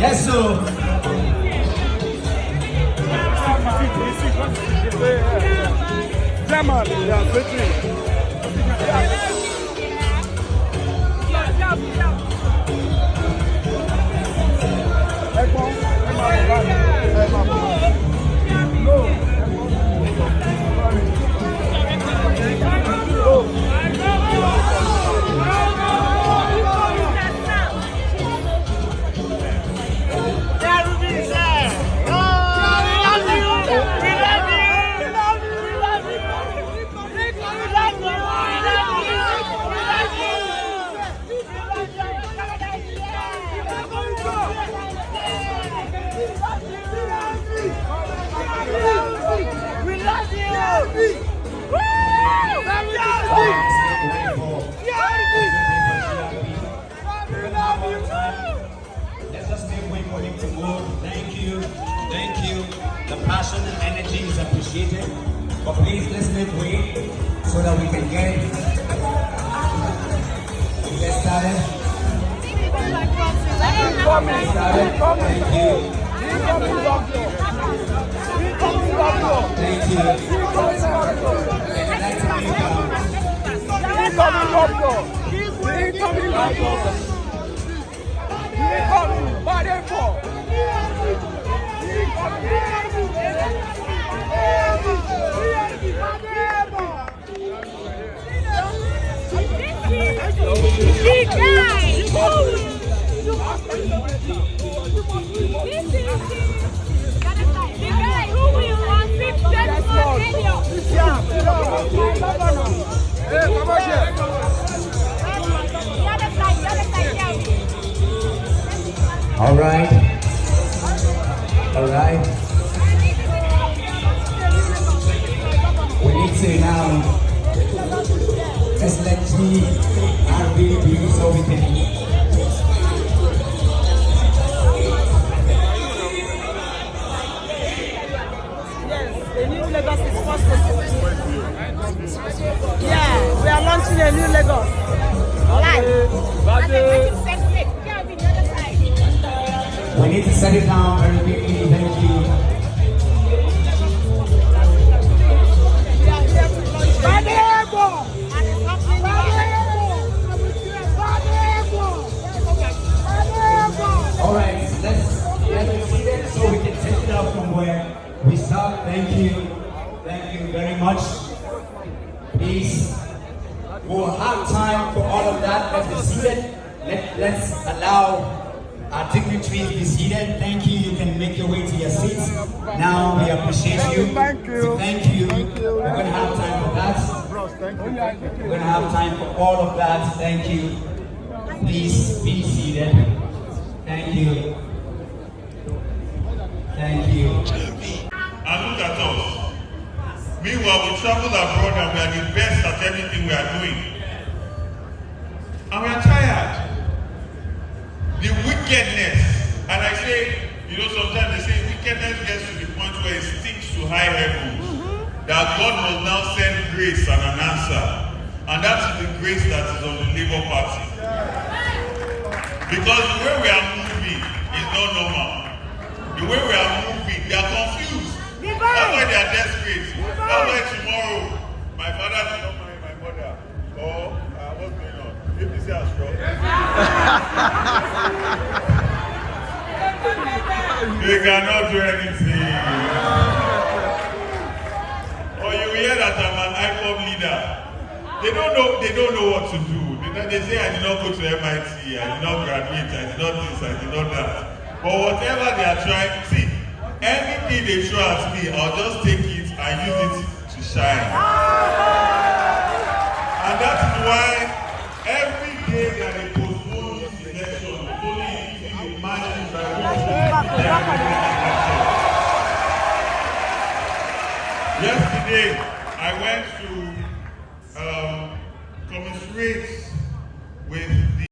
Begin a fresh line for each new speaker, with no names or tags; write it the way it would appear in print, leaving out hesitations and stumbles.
Yes, sir.
German, yeah,
Let's just make way for him to move. Thank you. Thank you. The passion and energy is appreciated. But please, let's make way so that we can get started. Thank you. Thank you. All right. All right. We need to now just let G RB be so we can.
Yes, the new Lagos is possible. Yeah, we are launching a new Lagos. Live.
We need to set it down very quickly. Thank you. All right, let's see it so we can take it up from where we start. Thank you very much. Please, we'll have time for all of that. Let's be seated. Let's allow our dignitaries be seated. Thank you. You can make your way to your seats. Now we appreciate you.
Thank you.
So thank you. We're going to have time for that. We're going to have time for all of that. Thank you. Please be seated. Thank you. Thank you.
And look at us. Meanwhile, we travel abroad and we are the best at everything we are doing. And we are tired. The wickedness, and I say, sometimes they say wickedness gets to the point where it stinks to high heavens. That God will now send grace and an answer. And that is the grace that is on the Labour Party. Because the way we are moving is not normal. The way we are moving, they are confused. That's why they are desperate. That's why tomorrow, my father will not marry my mother. Or, what's going on? APC has struck. They cannot do anything. Or you hear that I'm an IPOB leader. They don't know what to do. They say I did not go to MIT, I did not graduate, I did not this, I did not that. But whatever they are trying, see, anything they throw at me, I'll just take it and use it to shine. And that is why every day that they postpone this election, only if you imagine by Yesterday, I went to